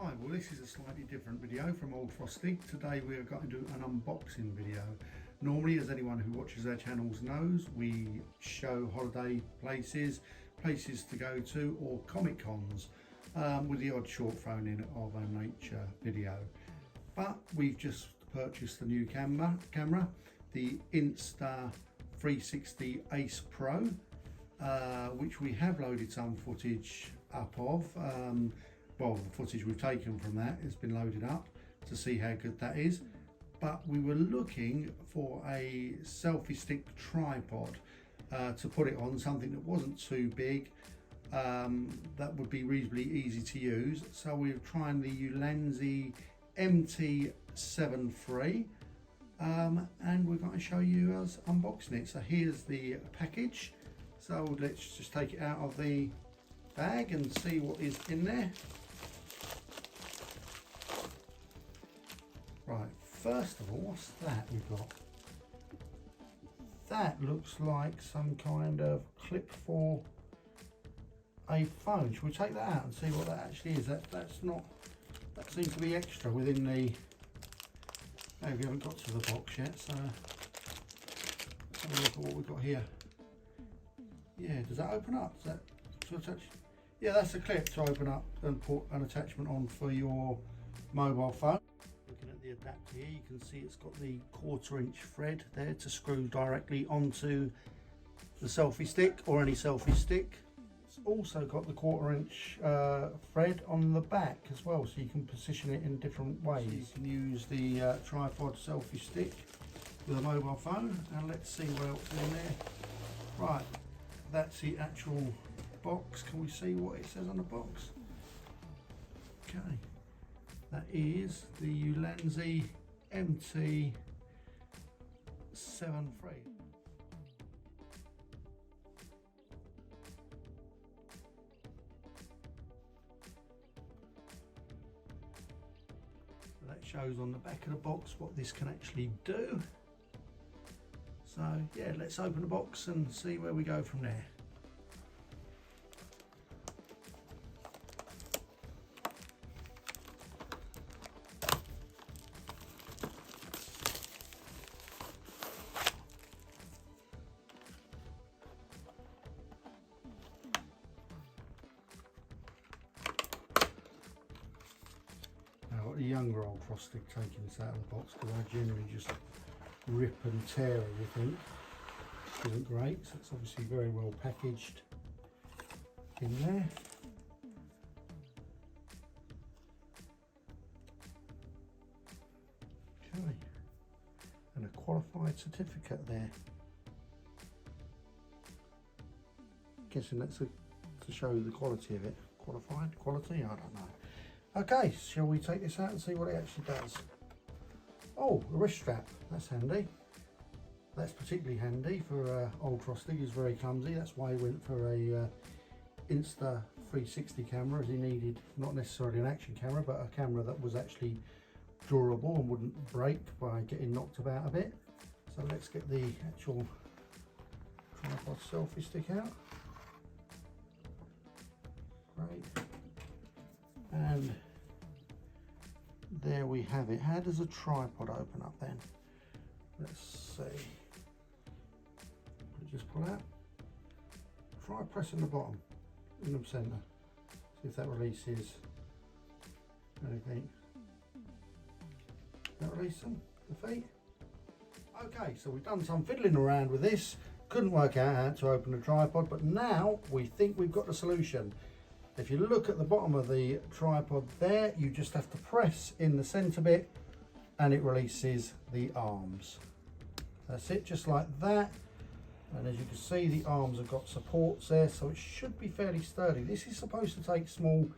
Hi, well this is a slightly different video from Old Frosty. Today we are going to do an unboxing video. Normally, as anyone who watches our channels knows, we show holiday places, places to go to, or Comic Cons, with the odd short thrown in of a nature video. But we've just purchased a new camera, the Insta360 Ace Pro, which we have loaded some footage up of. Well, the footage we've taken from that has been loaded up to see how good that is. But we were looking for a selfie stick tripod to put it on, something that wasn't too big, that would be reasonably easy to use. So we're trying the Ulanzi MT-73, and we're going to show you us unboxing it. So here's the package. So let's just take it out of the bag and see what is in there. Right, first of all, what's that we've got? That looks like some kind of clip for a phone. Should we take that out and see what that actually is? That seems to be extra within the... No, we haven't got to the box yet, so let's have a look at what we've got here. Yeah, does that open up? Is that to attach? Yeah, that's a clip to open up and put an attachment on for your mobile phone. Looking at the adapter here, you can see it's got the 1/4 inch thread there to screw directly onto the selfie stick, or any selfie stick. It's also got the 1/4 inch thread on the back as well, so you can position it in different ways. So you can use the tripod selfie stick with a mobile phone, and let's see what else is in there. Right, that's the actual box. Can we see what it says on the box? Okay. That is the Ulanzi MT-73. That shows on the back of the box what this can actually do. So yeah, let's open the box and see where we go from there. The younger Old Frosty taking this out of the box, because I generally just rip and tear everything. Isn't great, so it's obviously very well packaged in there. Okay, and a qualified certificate there. Guessing that's to show the quality of it. Qualified quality? I don't know. Okay, shall we take this out and see what it actually does? Oh, a wrist strap, that's handy. That's particularly handy for Old Frosty. He's very clumsy, that's why he went for a Insta360 camera, as he needed not necessarily an action camera, but a camera that was actually durable and wouldn't break by getting knocked about a bit. So let's get the actual tripod selfie stick out. Great. And there we have it. How does a tripod open up then? Let's see. Just pull out. Try pressing the bottom in the centre. See if that releases anything. That release them, the feet. Okay, so we've done some fiddling around with this. Couldn't work out how to open the tripod, but now we think we've got the solution. If you look at the bottom of the tripod there, you just have to press in the centre bit and it releases the arms. That's it, just like that. And as you can see, the arms have got supports there, so it should be fairly sturdy. This is supposed to take small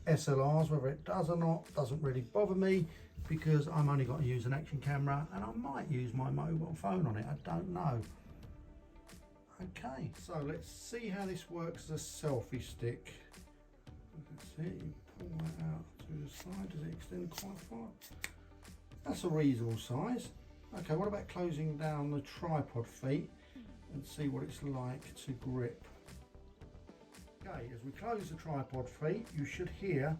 SLRs. Whether it does or not doesn't really bother me, because I'm only got to use an action camera, and I might use my mobile phone on it, I don't know. Okay, so let's see how this works as a selfie stick. Let's see, you pull that out to the side. Does it extend quite far? That's a reasonable size. Okay, what about closing down the tripod feet and see what it's like to grip? Okay, as we close the tripod feet, you should hear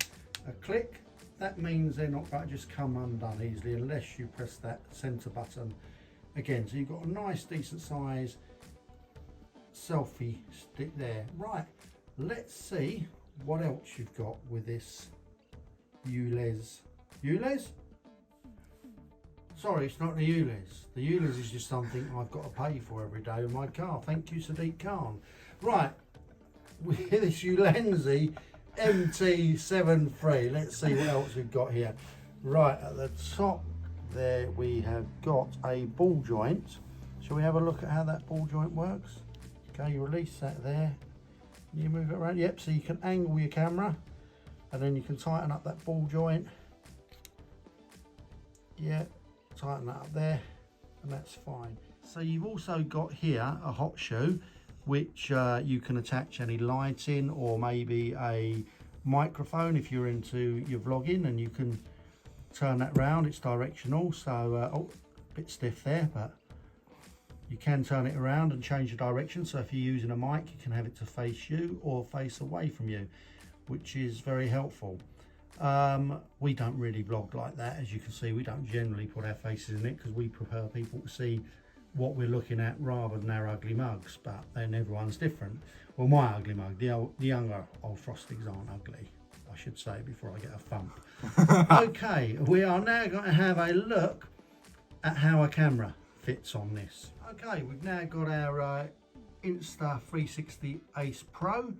a click that means they're not going to just come undone easily unless you press that center button again. So you've got a nice decent size selfie stick there. Right, let's see what else you've got with this Ulanzi. Sorry, it's not the Ulanzi. The Ulanzi is just something I've got to pay for every day with my car. Thank you, Sadiq Khan. Right, with this Ulanzi MT-73. Let's see what else we've got here. Right, at the top there we have got a ball joint. Shall we have a look at how that ball joint works? Okay, you release that there. You move it around. Yep, so you can angle your camera and then you can tighten up that ball joint. Yeah, tighten that up there and that's fine. So you've also got here a hot shoe which you can attach any lighting or maybe a microphone if you're into your vlogging, and you can turn that round. It's directional, so oh, a bit stiff there, but you can turn it around and change the direction. So if you're using a mic, you can have it to face you or face away from you, which is very helpful. We don't really vlog like that, as you can see. We don't generally put our faces in it because we prefer people to see what we're looking at rather than our ugly mugs, but then everyone's different. Well, my ugly mug, the younger old Frostigs aren't ugly, I should say, before I get a thump. Okay, we are now going to have a look at how a camera fits on this. Okay, we've now got our Insta360 Ace Pro.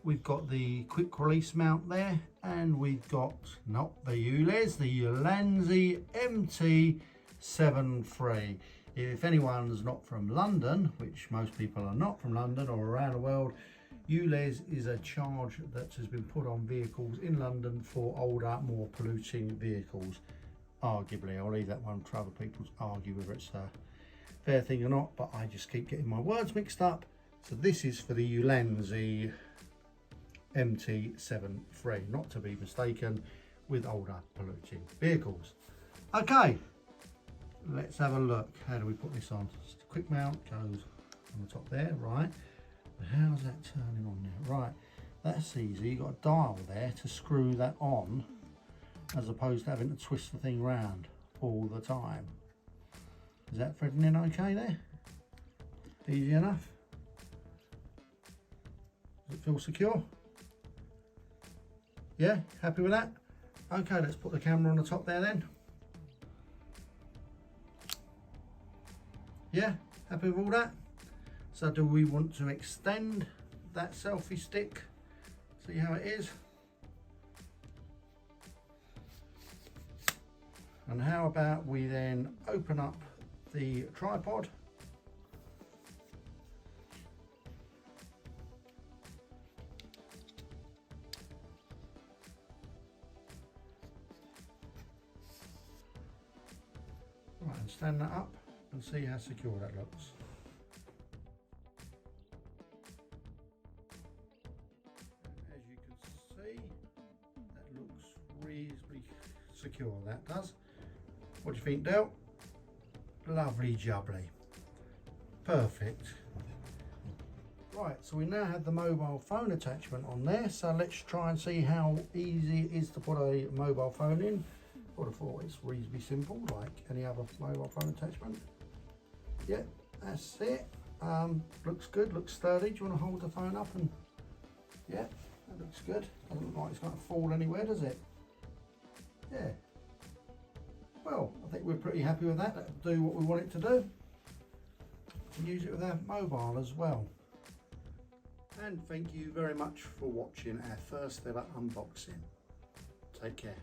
We've got the quick release mount there, and we've got not the Ulanzi, the Ulanzi MT-73. If anyone's not from London, which most people are not from London or around the world, Ulanzi is a charge that has been put on vehicles in London for older, more polluting vehicles. Arguably, I'll leave that one for other people to argue whether it's a fair thing or not, but I just keep getting my words mixed up. So this is for the Ulanzi MT-73, not to be mistaken with older polluting vehicles. Okay, let's have a look. How do we put this on? Just a quick mount goes on the top there, right? But how's that turning on there? Right, that's easy. You've got a dial there to screw that on, as opposed to having to twist the thing round all the time. Is that threading in okay there? Easy enough? Does it feel secure? Yeah, happy with that? Okay, let's put the camera on the top there then. Yeah, happy with all that? So do we want to extend that selfie stick? See how it is? And how about we then open up the tripod? Right, and stand that up and see how secure that looks. And as you can see, that looks reasonably secure, that does. What do you think, Del? Lovely jubbly. Perfect. Right, so we now have the mobile phone attachment on there, so let's try and see how easy it is to put a mobile phone in. I would have thought it's reasonably simple, like any other mobile phone attachment. Yeah, that's it. Looks good, looks sturdy. Do you want to hold the phone up and... Yeah, that looks good. Doesn't look like it's going to fall anywhere, does it? Yeah. Well, I think we're pretty happy with that. That'll do what we want it to do. And use it with our mobile as well. And thank you very much for watching our first ever unboxing. Take care.